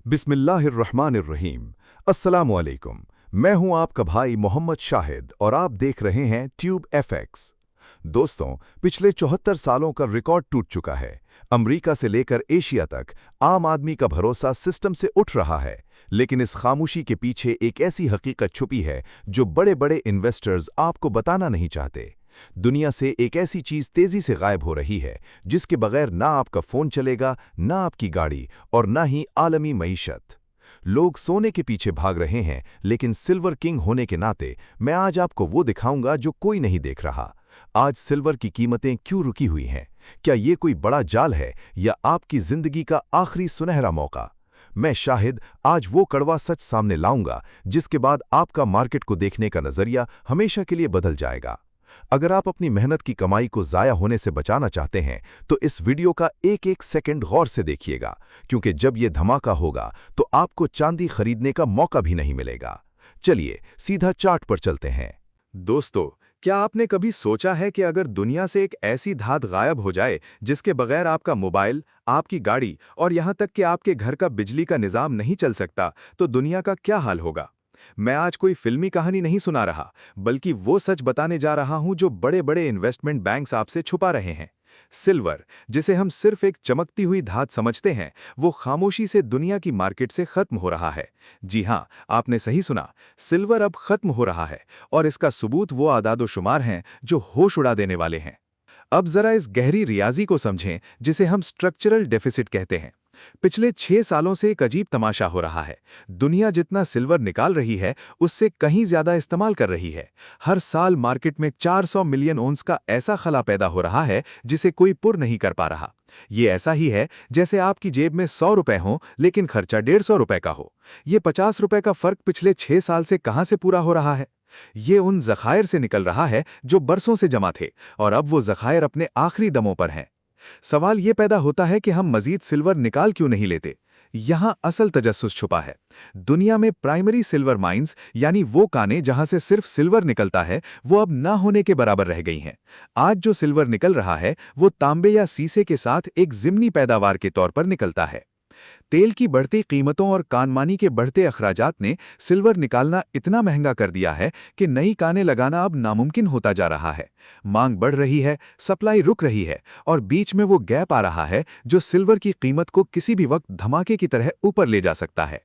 बिस्मिल्लाहिर्रहमानिर्रहीम। अस्सलामुअलैकुम। मैं हूं आपका भाई मोहम्मद शाहिद और आप देख रहे हैं ट्यूब एफएक्स। दोस्तों, पिछले 74 सालों का रिकॉर्ड टूट चुका है। अमेरिका से लेकर एशिया तक आम आदमी का भरोसा सिस्टम से उठ रहा है। लेकिन इस खामोशी के पीछे एक ऐसी हकीकत छुपी है जो बड़े बड़े इन्वेस्टर्स आपको बताना नहीं चाहते। दुनिया से एक ऐसी चीज तेजी से गायब हो रही है जिसके बगैर ना आपका फोन चलेगा, ना आपकी गाड़ी और ना ही आलमी मईशत। लोग सोने के पीछे भाग रहे हैं, लेकिन सिल्वर किंग होने के नाते मैं आज आपको वो दिखाऊंगा जो कोई नहीं देख रहा। आज सिल्वर की कीमतें क्यों रुकी हुई हैं? क्या ये कोई बड़ा जाल है या आपकी जिंदगी का आखिरी सुनहरा मौका? मैं शाहिद आज वो कड़वा सच सामने लाऊंगा जिसके बाद आपका मार्केट को देखने का नजरिया हमेशा के लिए बदल जाएगा। अगर आप अपनी मेहनत की कमाई को ज़ाया होने से बचाना चाहते हैं तो इस वीडियो का एक एक सेकंड गौर से देखिएगा, क्योंकि जब ये धमाका होगा तो आपको चांदी खरीदने का मौका भी नहीं मिलेगा। चलिए सीधा चार्ट पर चलते हैं। दोस्तों, क्या आपने कभी सोचा है कि अगर दुनिया से एक ऐसी धात गायब हो जाए जिसके बगैर आपका मोबाइल, आपकी गाड़ी और यहां तक कि आपके घर का बिजली का निजाम नहीं चल सकता, तो दुनिया का क्या हाल होगा? मैं आज कोई फिल्मी कहानी नहीं सुना रहा, बल्कि वो सच बताने जा रहा हूं जो बड़े बड़े इन्वेस्टमेंट बैंक्स आपसे छुपा रहे हैं। सिल्वर, जिसे हम सिर्फ एक चमकती हुई धात समझते हैं, वो खामोशी से दुनिया की मार्केट से खत्म हो रहा है। जी हां, आपने सही सुना, सिल्वर अब खत्म हो रहा है और इसका सबूत वो आदादोशुमार हैं जो होश उड़ा देने वाले हैं। अब जरा इस गहरी रियाजी को समझें जिसे हम स्ट्रक्चरल डेफिसिट कहते हैं। पिछले 6 सालों से एक अजीब तमाशा हो रहा है। दुनिया जितना सिल्वर निकाल रही है, उससे कहीं ज्यादा इस्तेमाल कर रही है। हर साल मार्केट में 400 मिलियन ओंस का ऐसा खला पैदा हो रहा है जिसे कोई पुर नहीं कर पा रहा। ये ऐसा ही है जैसे आपकी जेब में 100 रुपए हों लेकिन खर्चा 150 रुपए का हो। ये 50 रुपए का फर्क पिछले 6 साल से कहां से पूरा हो रहा है? ये उन जखायर से निकल रहा है जो बरसों से जमा थे और अब वो जखायर अपने आखिरी दमों पर हैं। सवाल ये पैदा होता है कि हम मजीद सिल्वर निकाल क्यों नहीं लेते? यहां असल तजस्सुस छुपा है। दुनिया में प्राइमरी सिल्वर माइंस, यानी वो कानें जहां से सिर्फ सिल्वर निकलता है, वो अब ना होने के बराबर रह गई हैं। आज जो सिल्वर निकल रहा है वो तांबे या सीसे के साथ एक जिम्नी पैदावार के तौर पर निकलता है। तेल की बढ़ती कीमतों और कानमानी के बढ़ते अखराजात ने सिल्वर निकालना इतना महंगा कर दिया है कि नई कानें लगाना अब नामुमकिन होता जा रहा है। मांग बढ़ रही है, सप्लाई रुक रही है और बीच में वो गैप आ रहा है जो सिल्वर की कीमत को किसी भी वक्त धमाके की तरह ऊपर ले जा सकता है।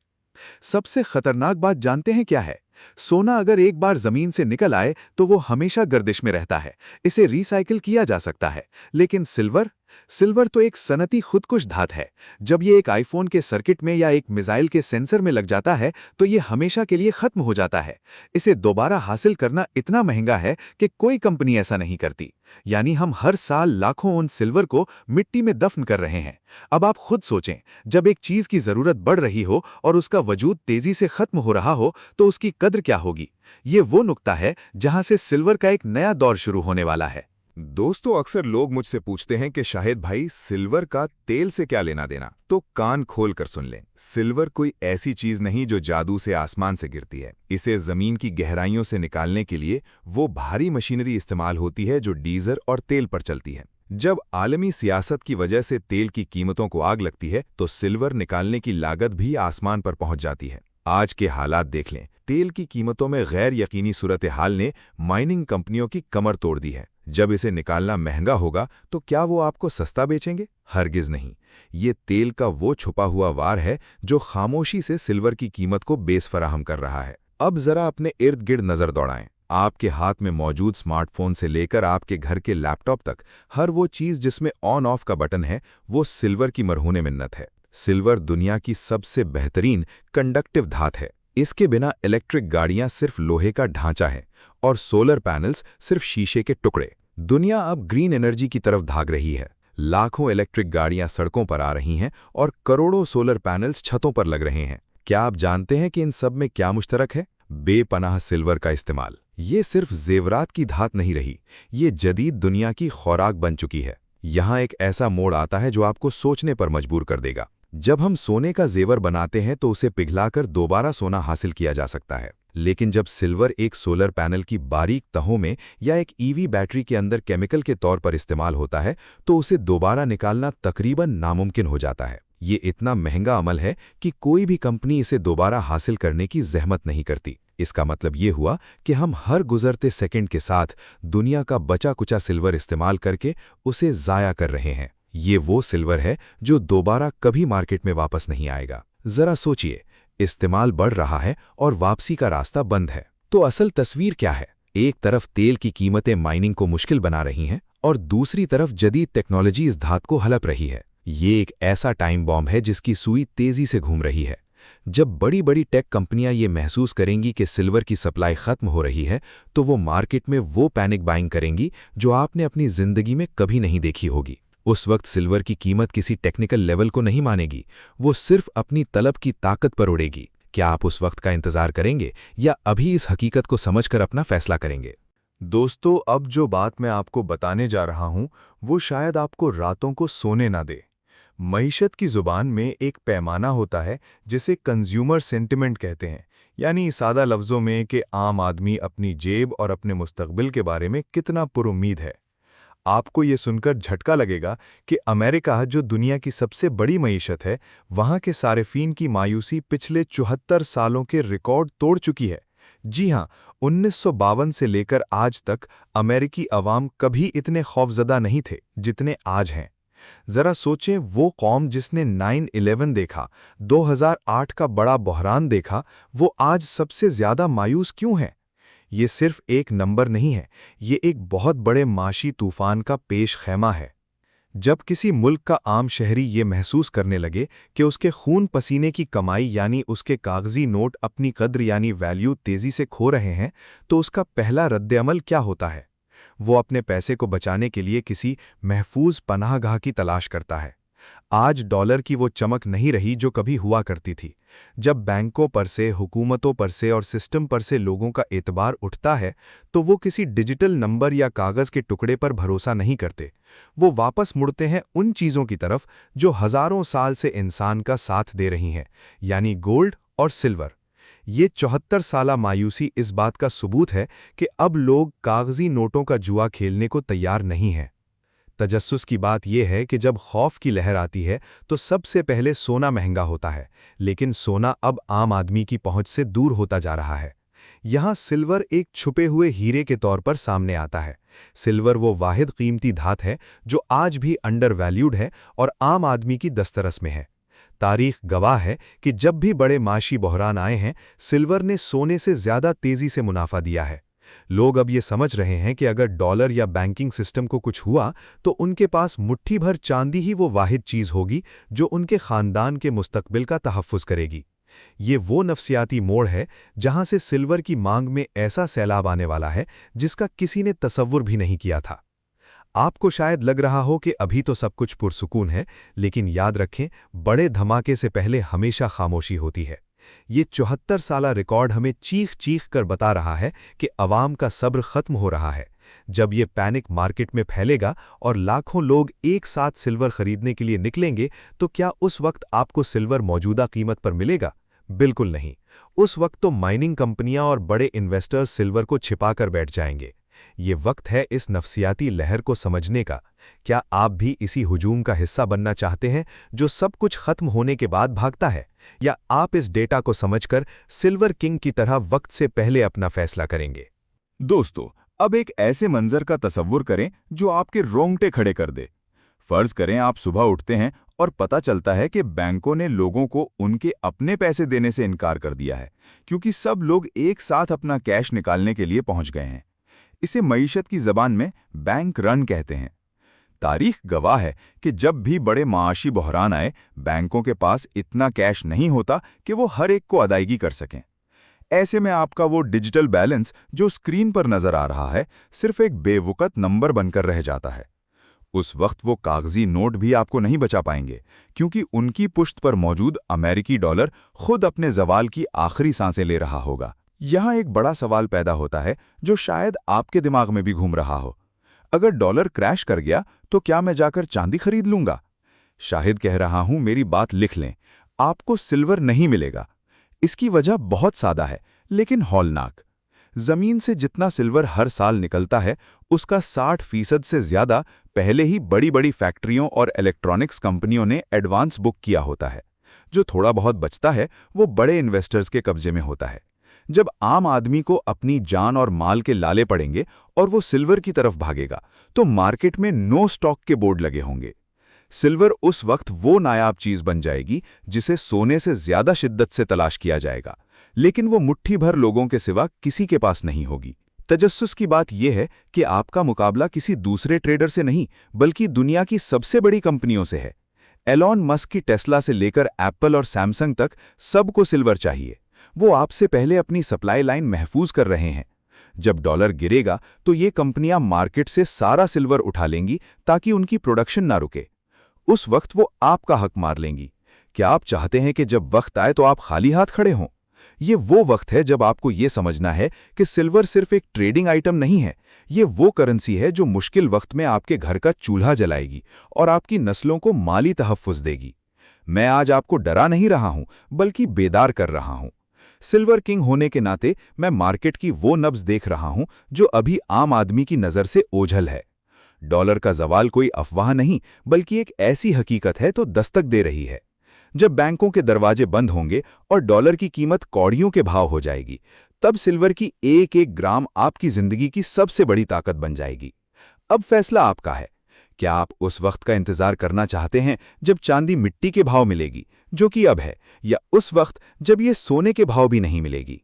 सबसे खतरनाक बात जानते हैं क्या है? सोना अगर एक बार जमीन से निकल आए तो वो हमेशा गर्दिश में रहता है, इसे रिसाइकिल किया जा सकता है। लेकिन सिल्वर सिल्वर तो एक सनती खुदकुश धात है। जब ये एक आईफोन के सर्किट में या एक मिसाइल के सेंसर में लग जाता है तो ये हमेशा के लिए खत्म हो जाता है। इसे दोबारा हासिल करना इतना महंगा है कि कोई कंपनी ऐसा नहीं करती। यानी हम हर साल लाखों ओन सिल्वर को मिट्टी में दफन कर रहे हैं। अब आप खुद सोचें, जब एक चीज की जरूरत बढ़ रही हो और उसका वजूद तेजी से खत्म हो रहा हो तो उसकी कद्र क्या होगी? ये वो नुक्ता है जहां से सिल्वर का एक नया दौर शुरू होने वाला है। दोस्तों, अक्सर लोग मुझसे पूछते हैं कि शाहिद भाई, सिल्वर का तेल से क्या लेना देना? तो कान खोल कर सुन लें। सिल्वर कोई ऐसी चीज नहीं जो जादू से आसमान से गिरती है। इसे जमीन की गहराइयों से निकालने के लिए वो भारी मशीनरी इस्तेमाल होती है जो डीजल और तेल पर चलती है। जब आलमी सियासत की वजह से तेल की कीमतों को आग लगती है तो सिल्वर निकालने की लागत भी आसमान पर पहुंच जाती है। आज के हालात देख लें। तेल की कीमतों में गैर यकीनी सूरत हाल ने माइनिंग कंपनियों की कमर तोड़ दी है। जब इसे निकालना महंगा होगा तो क्या वो आपको सस्ता बेचेंगे? हरगिज नहीं। ये तेल का वो छुपा हुआ वार है जो खामोशी से सिल्वर की कीमत को बेस फराहम कर रहा है। अब जरा अपने इर्द गिर्द नजर दौड़ाएं। आपके हाथ में मौजूद स्मार्टफोन से लेकर आपके घर के लैपटॉप तक हर वो चीज जिसमें ऑन ऑफ का बटन है, वो सिल्वर की मरहून मिन्नत है। सिल्वर दुनिया की सबसे बेहतरीन कंडक्टिव धात है। इसके बिना इलेक्ट्रिक गाड़ियां सिर्फ लोहे का ढांचा है और सोलर पैनल्स सिर्फ शीशे के टुकड़े। दुनिया अब ग्रीन एनर्जी की तरफ भाग रही है। लाखों इलेक्ट्रिक गाड़ियां सड़कों पर आ रही हैं और करोड़ों सोलर पैनल्स छतों पर लग रहे हैं। क्या आप जानते हैं कि इन सब में क्या मुश्तरक है? बेपनाह सिल्वर का इस्तेमाल। ये सिर्फ जेवरात की धात नहीं रही, ये जदीद दुनिया की खुराक बन चुकी है। यहाँ एक ऐसा मोड़ आता है जो आपको सोचने पर मजबूर कर देगा। जब हम सोने का जेवर बनाते हैं तो उसे पिघलाकर दोबारा सोना हासिल किया जा सकता है, लेकिन जब सिल्वर एक सोलर पैनल की बारीक तहों में या एक ईवी बैटरी के अंदर केमिकल के तौर पर इस्तेमाल होता है तो उसे दोबारा निकालना तकरीबन नामुमकिन हो जाता है। ये इतना महंगा अमल है कि कोई भी कंपनी इसे दोबारा हासिल करने की जहमत नहीं करती। इसका मतलब ये हुआ कि हम हर गुजरते सेकंड के साथ दुनिया का बचा कुचा सिल्वर इस्तेमाल करके उसे ज़ाया कर रहे हैं। ये वो सिल्वर है जो दोबारा कभी मार्केट में वापस नहीं आएगा। जरा सोचिए, इस्तेमाल बढ़ रहा है और वापसी का रास्ता बंद है। तो असल तस्वीर क्या है? एक तरफ तेल की कीमतें माइनिंग को मुश्किल बना रही हैं और दूसरी तरफ जदीद टेक्नोलॉजी इस धात को हलप रही है। ये एक ऐसा टाइम बॉम्ब है जिसकी सुई तेजी से घूम रही है। जब बड़ी बड़ी टेक कंपनियां ये महसूस करेंगी कि सिल्वर की सप्लाई खत्म हो रही है, तो वो मार्केट में वो पैनिक बाइंग करेंगी जो आपने अपनी जिंदगी में कभी नहीं देखी होगी। उस वक्त सिल्वर की कीमत किसी टेक्निकल लेवल को नहीं मानेगी, वो सिर्फ अपनी तलब की ताकत पर उड़ेगी। क्या आप उस वक्त का इंतजार करेंगे या अभी इस हकीकत को समझकर अपना फैसला करेंगे? दोस्तों, अब जो बात मैं आपको बताने जा रहा हूं, वो शायद आपको रातों को सोने ना दे। मईशत की ज़ुबान में एक पैमाना होता है जिसे कंज्यूमर सेंटिमेंट कहते हैं, यानी सादा लफ्ज़ों में कि आम आदमी अपनी जेब और अपने मुस्तकबिल के बारे में कितना पुरुम्मीद है। आपको ये सुनकर झटका लगेगा कि अमेरिका, जो दुनिया की सबसे बड़ी मईशत है, वहाँ के सारिफीन की मायूसी पिछले 74 सालों के रिकॉर्ड तोड़ चुकी है। जी हाँ, 1952 से लेकर आज तक अमेरिकी अवाम कभी इतने खौफजदा नहीं थे जितने आज हैं। जरा सोचें, वो कौम जिसने 9/11 देखा, 2008 का बड़ा बहरान देखा, वो आज सबसे ज्यादा मायूस क्यों है? ये सिर्फ एक नंबर नहीं है, ये एक बहुत बड़े माशी तूफान का पेश खैमा है। जब किसी मुल्क का आम शहरी ये महसूस करने लगे कि उसके खून पसीने की कमाई यानी उसके कागजी नोट अपनी कद्र यानी वैल्यू तेजी से खो रहे हैं, तो उसका पहला रद्द-ए-अमल क्या होता है? वो अपने पैसे को बचाने के लिए किसी महफूज पनाहगाह की तलाश करता है। आज डॉलर की वो चमक नहीं रही जो कभी हुआ करती थी। जब बैंकों पर से, हुकूमतों पर से और सिस्टम पर से लोगों का एतबार उठता है, तो वो किसी डिजिटल नंबर या कागज़ के टुकड़े पर भरोसा नहीं करते। वो वापस मुड़ते हैं उन चीज़ों की तरफ जो हज़ारों साल से इंसान का साथ दे रही हैं, यानी गोल्ड और सिल्वर। ये 74 साला मायूसी इस बात का सबूत है कि अब लोग कागजी नोटों का जुआ खेलने को तैयार नहीं हैं। तजस्सुस की बात यह है कि जब खौफ की लहर आती है तो सबसे पहले सोना महंगा होता है, लेकिन सोना अब आम आदमी की पहुंच से दूर होता जा रहा है। यहाँ सिल्वर एक छुपे हुए हीरे के तौर पर सामने आता है। सिल्वर वो वाहिद कीमती धात है जो आज भी अंडर वैल्यूड है और आम आदमी की दस्तरस में है। तारीख गवाह है कि जब भी बड़े माशी बहरान आए हैं, सिल्वर ने सोने से ज्यादा तेजी से मुनाफा दिया है। लोग अब ये समझ रहे हैं कि अगर डॉलर या बैंकिंग सिस्टम को कुछ हुआ तो उनके पास मुट्ठी भर चांदी ही वो वाहिद चीज होगी जो उनके खानदान के मुस्तकबिल का तहफ़्फ़ुज़ करेगी। ये वो नफ्सियाती मोड़ है जहां से सिल्वर की मांग में ऐसा सैलाब आने वाला है जिसका किसी ने तसव्वुर भी नहीं किया था। आपको शायद लग रहा हो कि अभी तो सब कुछ पुरसुकून है, लेकिन याद रखें, बड़े धमाके से पहले हमेशा खामोशी होती है। ये 74 साला रिकॉर्ड हमें चीख चीख कर बता रहा है कि अवाम का सब्र खत्म हो रहा है। जब ये पैनिक मार्केट में फैलेगा और लाखों लोग एक साथ सिल्वर खरीदने के लिए निकलेंगे, तो क्या उस वक्त आपको सिल्वर मौजूदा कीमत पर मिलेगा? बिल्कुल नहीं। उस वक्त तो माइनिंग कंपनियां और बड़े इन्वेस्टर्स सिल्वर को छिपाकर बैठ जाएंगे। ये वक्त है इस नफ्सियाती लहर को समझने का। क्या आप भी इसी हुजूम का हिस्सा बनना चाहते हैं जो सब कुछ खत्म होने के बाद भागता है, या आप इस डेटा को समझकर सिल्वर किंग की तरह वक्त से पहले अपना फैसला करेंगे? दोस्तों, अब एक ऐसे मंजर का तसव्वुर करें जो आपके रोंगटे खड़े कर दे। फर्ज करें आप सुबह उठते हैं और पता चलता है कि बैंकों ने लोगों को उनके अपने पैसे देने से इनकार कर दिया है, क्योंकि सब लोग एक साथ अपना कैश निकालने के लिए पहुंच गए हैं। इसे मईशत की ज़बान में बैंक रन कहते हैं। तारीख गवाह है कि जब भी बड़े माशी बहरान आए, बैंकों के पास इतना कैश नहीं होता कि वो हर एक को अदायगी कर सकें। ऐसे में आपका वो डिजिटल बैलेंस जो स्क्रीन पर नजर आ रहा है, सिर्फ एक बेवकूफ़ नंबर बनकर रह जाता है। उस वक्त वो कागजी नोट भी आपको नहीं बचा पाएंगे, क्योंकि उनकी पुश्त पर मौजूद अमेरिकी डॉलर खुद अपने जवाल की आखिरी सांसें ले रहा होगा। यहाँ एक बड़ा सवाल पैदा होता है जो शायद आपके दिमाग में भी घूम रहा हो। अगर डॉलर क्रैश कर गया तो क्या मैं जाकर चांदी खरीद लूंगा? शाहिद कह रहा हूं, मेरी बात लिख लें, आपको सिल्वर नहीं मिलेगा। इसकी वजह बहुत सादा है, लेकिन हौलनाक। जमीन से जितना सिल्वर हर साल निकलता है उसका 60% से ज्यादा पहले ही बड़ी बड़ी फैक्ट्रियों और इलेक्ट्रॉनिक्स कंपनियों ने एडवांस बुक किया होता है। जो थोड़ा बहुत बचता है वो बड़े इन्वेस्टर्स के कब्जे में होता है। जब आम आदमी को अपनी जान और माल के लाले पड़ेंगे और वो सिल्वर की तरफ भागेगा तो मार्केट में नो स्टॉक के बोर्ड लगे होंगे। सिल्वर उस वक्त वो नायाब चीज बन जाएगी जिसे सोने से ज्यादा शिद्दत से तलाश किया जाएगा, लेकिन वो मुट्ठी भर लोगों के सिवा किसी के पास नहीं होगी। तजस्सुस की बात यह है कि आपका मुकाबला किसी दूसरे ट्रेडर से नहीं बल्कि दुनिया की सबसे बड़ी कंपनियों से है। एलॉन मस्क की टेस्ला से लेकर एप्पल और सैमसंग तक सबको सिल्वर चाहिए। वो आपसे पहले अपनी सप्लाई लाइन महफूज कर रहे हैं। जब डॉलर गिरेगा तो ये कंपनियां मार्केट से सारा सिल्वर उठा लेंगी ताकि उनकी प्रोडक्शन ना रुके। उस वक्त वो आपका हक मार लेंगी। क्या आप चाहते हैं कि जब वक्त आए तो आप खाली हाथ खड़े हों? ये वो वक्त है जब आपको ये समझना है कि सिल्वर सिर्फ एक ट्रेडिंग आइटम नहीं है, ये वो करेंसी है जो मुश्किल वक्त में आपके घर का चूल्हा जलाएगी और आपकी नस्लों को माली तहफ़्फ़ुज़ देगी। मैं आज आपको डरा नहीं रहा हूं बल्कि बेदार कर रहा हूं। सिल्वर किंग होने के नाते मैं मार्केट की वो नब्ज़ देख रहा हूं जो अभी आम आदमी की नज़र से ओझल है। डॉलर का जवाल कोई अफवाह नहीं बल्कि एक ऐसी हकीकत है तो दस्तक दे रही है। जब बैंकों के दरवाजे बंद होंगे और डॉलर की कीमत कौड़ियों के भाव हो जाएगी, तब सिल्वर की एक एक ग्राम आपकी जिंदगी की सबसे बड़ी ताकत बन जाएगी। अब फैसला आपका है। क्या आप उस वक्त का इंतजार करना चाहते हैं जब चांदी मिट्टी के भाव मिलेगी, जो कि अब है, या उस वक्त जब ये सोने के भाव भी नहीं मिलेगी?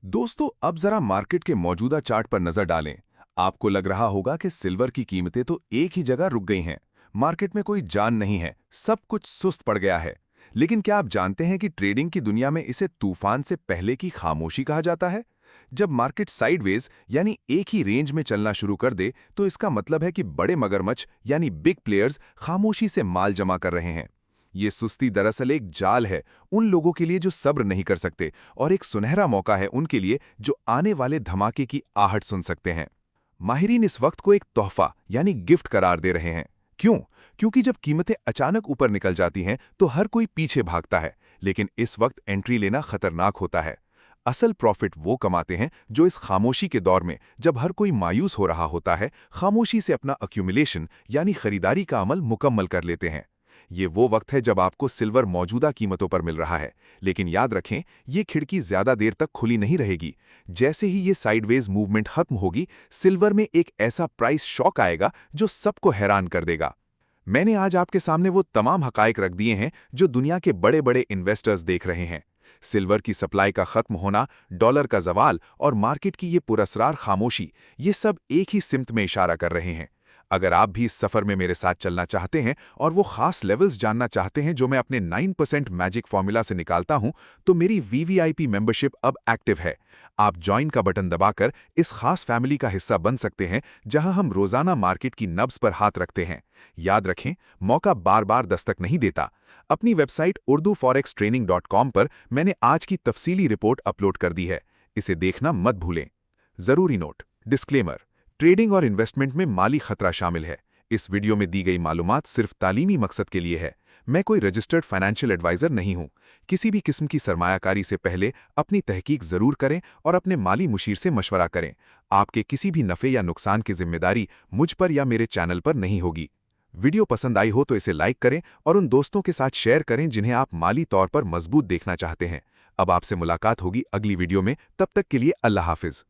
दोस्तों, अब जरा मार्केट के मौजूदा चार्ट पर नजर डालें। आपको लग रहा होगा कि सिल्वर की कीमतें तो एक ही जगह रुक गई हैं। मार्केट में कोई जान नहीं है, सब कुछ सुस्त पड़ गया है। लेकिन क्या आप जानते हैं कि ट्रेडिंग की दुनिया में इसे तूफान से पहले की खामोशी कहा जाता है? जब मार्केट साइडवेज यानी एक ही रेंज में चलना शुरू कर दे तो इसका मतलब है कि बड़े मगरमच्छ यानी बिग प्लेयर्स खामोशी से माल जमा कर रहे हैं। ये सुस्ती दरअसल एक जाल है उन लोगों के लिए जो सब्र नहीं कर सकते, और एक सुनहरा मौका है उनके लिए जो आने वाले धमाके की आहट सुन सकते हैं। माहिरीन इस वक्त को एक तोहफा यानी गिफ्ट करार दे रहे हैं। क्यों? क्योंकि जब कीमतें अचानक ऊपर निकल जाती हैं तो हर कोई पीछे भागता है, लेकिन इस वक्त एंट्री लेना खतरनाक होता है। असल प्रॉफिट वो कमाते हैं जो इस खामोशी के दौर में, जब हर कोई मायूस हो रहा होता है, खामोशी से अपना अक्यूमुलेशन यानी खरीदारी का अमल मुकम्मल कर लेते हैं। ये वो वक्त है जब आपको सिल्वर मौजूदा कीमतों पर मिल रहा है, लेकिन याद रखें, ये खिड़की ज्यादा देर तक खुली नहीं रहेगी। जैसे ही ये साइडवेज मूवमेंट खत्म होगी, सिल्वर में एक ऐसा प्राइस शॉक आएगा जो सबको हैरान कर देगा। मैंने आज आपके सामने वो तमाम हकाइक रख दिए हैं जो दुनिया के बड़े बड़े इन्वेस्टर्स देख रहे हैं। सिल्वर की सप्लाई का खत्म होना, डॉलर का जवाल और मार्केट की ये पुरस्रार खामोशी, ये सब एक ही सिमत में इशारा कर रहे हैं। अगर आप भी इस सफर में मेरे साथ चलना चाहते हैं और वो खास लेवल्स जानना चाहते हैं जो मैं अपने 9% मैजिक फॉर्मूला से निकालता हूं, तो मेरी वीवीआईपी मेंबरशिप अब एक्टिव है। आप ज्वाइन का बटन दबाकर इस खास फैमिली का हिस्सा बन सकते हैं जहां हम रोजाना मार्केट की नब्ज पर हाथ रखते हैं। याद रखें, मौका बार बार दस्तक नहीं देता। अपनी वेबसाइट urduforextraining.com पर मैंने आज की तफसीली रिपोर्ट अपलोड कर दी है, इसे देखना मत भूलें। जरूरी नोट, डिस्क्लेमर, ट्रेडिंग और इन्वेस्टमेंट में माली खतरा शामिल है। इस वीडियो में दी गई मालूमात सिर्फ तालीमी मकसद के लिए है। मैं कोई रजिस्टर्ड फाइनेंशियल एडवाइजर नहीं हूं। किसी भी किस्म की सरमायाकारी से पहले अपनी तहकीक जरूर करें और अपने माली मुशीर से मशवरा करें। आपके किसी भी नफे या नुकसान की जिम्मेदारी मुझ पर या मेरे चैनल पर नहीं होगी। वीडियो पसंद आई हो तो इसे लाइक करें और उन दोस्तों के साथ शेयर करें जिन्हें आप माली तौर पर मजबूत देखना चाहते हैं। अब आपसे मुलाकात होगी अगली वीडियो में। तब तक के लिए अल्लाह हाफिज।